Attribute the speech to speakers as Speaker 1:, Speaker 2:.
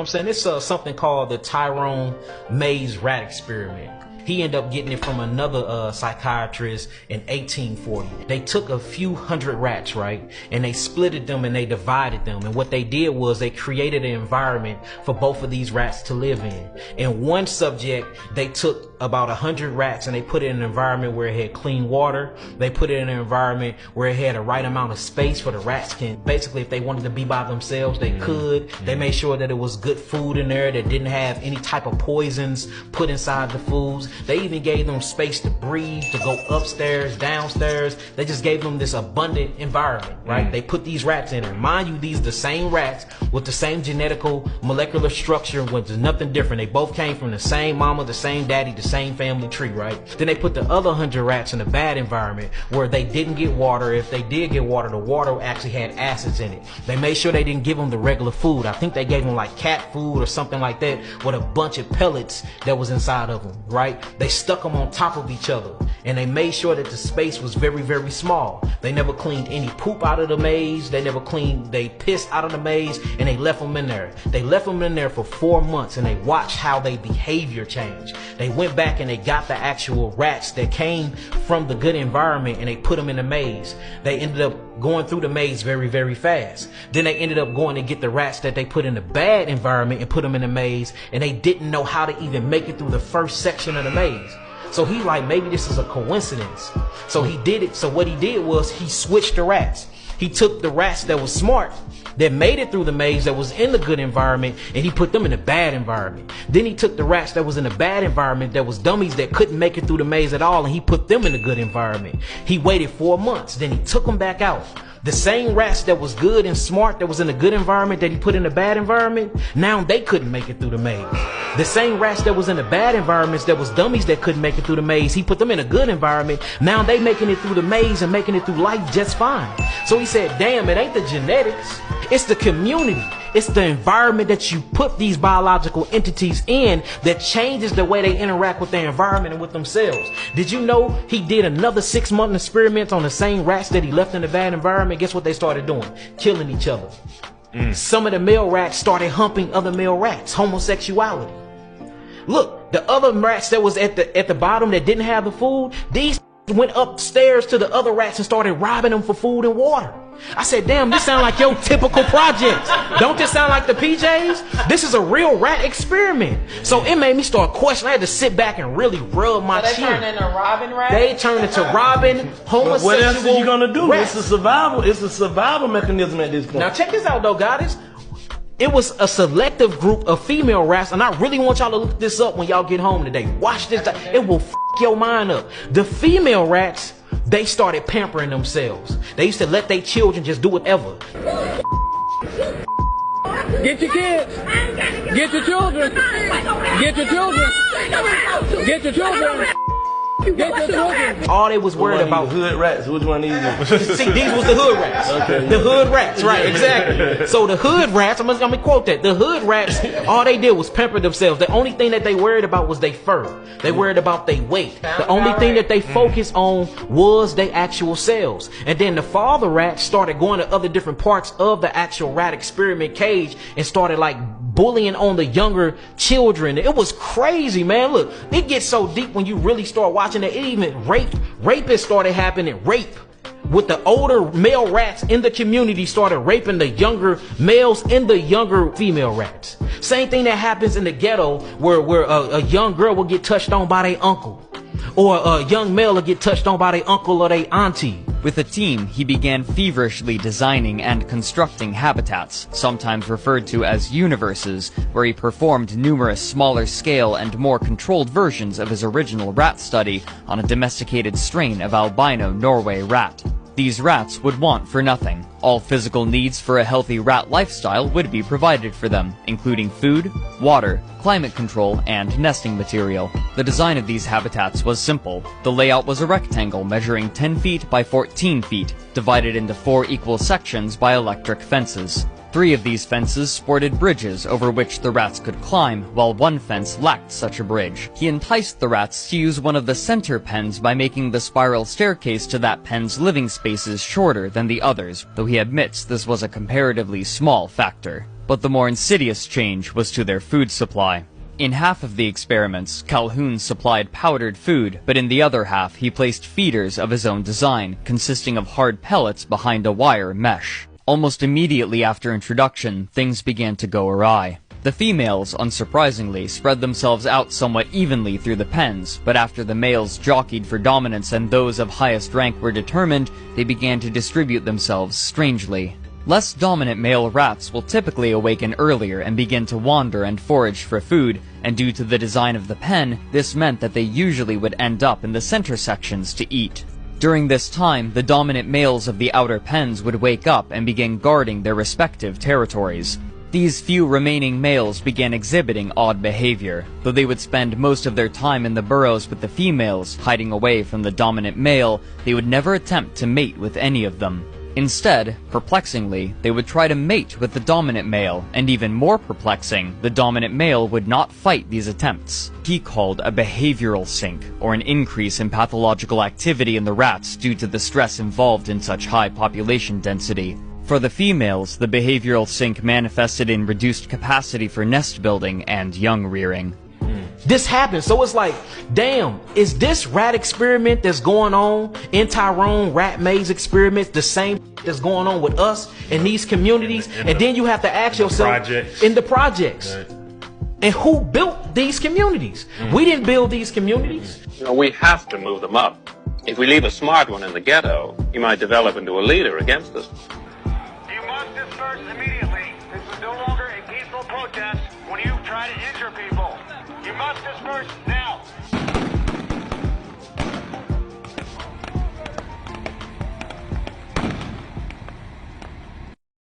Speaker 1: I'm saying it's something called the Tyrone maze rat experiment. He ended up getting it from another psychiatrist in 1840. They took a few hundred rats, right? And they splitted them and they divided them. And what they did was they created an environment for both of these rats to live in. In one subject, they took about 100 rats and they put it in an environment where it had clean water. They put it in an environment where it had the right amount of space for the rats can, basically, if they wanted to be by themselves, they could. They made sure that it was good food in there that didn't have any type of poisons put inside the foods. They even gave them space to breathe, to go upstairs, downstairs. They just gave them this abundant environment, right? They put these rats in there. Mind you, these are the same rats with the same genetical molecular structure, which is nothing different. They both came from the same mama, the same daddy, the same family tree, right? Then they put the other 100 rats in a bad environment where they didn't get water. If they did get water, the water actually had acids in it. They made sure they didn't give them the regular food. I think they gave them like cat food or something like that with a bunch of pellets that was inside of them, right? They stuck them on top of each other and they made sure that the space was very, very small. They never cleaned any poop out of the maze. They pissed out of the maze and they left them in there. They left them in there for 4 months and they watched how their behavior changed. They went back and they got the actual rats that came from the good environment and they put them in the maze. They ended up going through the maze very, very fast. Then they ended up going to get the rats that they put in the bad environment and put them in the maze, and they didn't know how to even make it through the first section of the maze. So he like, maybe this is a coincidence. So he did it. So what he did was he switched the rats. He took the rats that was smart, that made it through the maze, that was in the good environment, and he put them in the bad environment. Then he took the rats that was in the bad environment, that was dummies that couldn't make it through the maze at all, and he put them in the good environment. He waited 4 months, then he took them back out. The same rats that was good and smart, that was in a good environment, that he put in a bad environment, now they couldn't make it through the maze. The same rats that was in the bad environments, that was dummies that couldn't make it through the maze, he put them in a good environment. Now they making it through the maze and making it through life just fine. So he said, damn, it ain't the genetics, it's the community. It's the environment that you put these biological entities in that changes the way they interact with their environment and with themselves. Did you know he did another 6-month experiment on the same rats that he left in the bad environment? Guess what they started doing? Killing each other. Some of the male rats started humping other male rats. Homosexuality. Look, the other rats that was at the bottom that didn't have the food, these went upstairs to the other rats and started robbing them for food and water. I said, damn, this sound like your typical project. Don't this sound like the PJs? This is a real rat experiment. So it made me start questioning. I had to sit back and really rub my chin.
Speaker 2: They turned into robbing rats?
Speaker 1: They turned into robbing, homosexual.
Speaker 3: What else are you gonna do?
Speaker 1: Rats.
Speaker 3: It's a survival mechanism at this point.
Speaker 1: Now check this out though, guys. It was a selective group of female rats, and I really want y'all to look this up when y'all get home today. Watch this. It will f your mind up. The female rats, they started pampering themselves. They used to let their children just do whatever.
Speaker 4: Get your kids. Get your children. Get your children. Get your children. Get your children.
Speaker 1: All they was worried about
Speaker 3: hood rats. Which one these?
Speaker 1: See, these was the hood rats.
Speaker 3: Okay.
Speaker 1: The hood rats, right? Exactly. So the hood rats, I'm gonna quote that. The hood rats, all they did was pamper themselves. The only thing that they worried about was their fur. They worried about their weight. The only thing that they focused on was their actual cells. And then the father rats started going to other different parts of the actual rat experiment cage and started like bullying on the younger children. It was crazy, man. Look, it gets so deep when you really start watching it. It even rapists started happening. Rape with the older male rats in the community started raping the younger males and the younger female rats. Same thing that happens in the ghetto where a young girl will get touched on by their uncle, or a young male will get touched on by their uncle or their auntie.
Speaker 5: With a team, he began feverishly designing and constructing habitats, sometimes referred to as universes, where he performed numerous smaller-scale and more controlled versions of his original rat study on a domesticated strain of albino Norway rat. These rats would want for nothing. All physical needs for a healthy rat lifestyle would be provided for them, including food, water, climate control, and nesting material. The design of these habitats was simple. The layout was a rectangle measuring 10 feet by 14 feet, divided into 4 equal sections by electric fences. 3 of these fences sported bridges over which the rats could climb, while 1 fence lacked such a bridge. He enticed the rats to use one of the center pens by making the spiral staircase to that pen's living spaces shorter than the others, though he admits this was a comparatively small factor. But the more insidious change was to their food supply. In half of the experiments, Calhoun supplied powdered food, but in the other half he placed feeders of his own design, consisting of hard pellets behind a wire mesh. Almost immediately after introduction, things began to go awry. The females, unsurprisingly, spread themselves out somewhat evenly through the pens, but after the males jockeyed for dominance and those of highest rank were determined, they began to distribute themselves strangely. Less dominant male rats will typically awaken earlier and begin to wander and forage for food, and due to the design of the pen, this meant that they usually would end up in the center sections to eat. During this time, the dominant males of the outer pens would wake up and begin guarding their respective territories. These few remaining males began exhibiting odd behavior. Though they would spend most of their time in the burrows with the females, hiding away from the dominant male, they would never attempt to mate with any of them. Instead, perplexingly, they would try to mate with the dominant male, and even more perplexing, the dominant male would not fight these attempts. He called a behavioral sink, or an increase in pathological activity in the rats due to the stress involved in such high population density. For the females, the behavioral sink manifested in reduced capacity for nest building and young rearing.
Speaker 1: This happened, so it's like, damn, is this rat experiment that's going on in Tyrone rat maze experiments the same that's going on with us in these communities? And then you have to ask yourself, in the projects, and who built these communities? We didn't build these communities.
Speaker 2: You know, we have to move them up. If we leave a smart one in the ghetto, he might develop into a leader against us.
Speaker 6: You must disperse immediately. This is no longer a peaceful protest when you try to injure people. You must disperse now.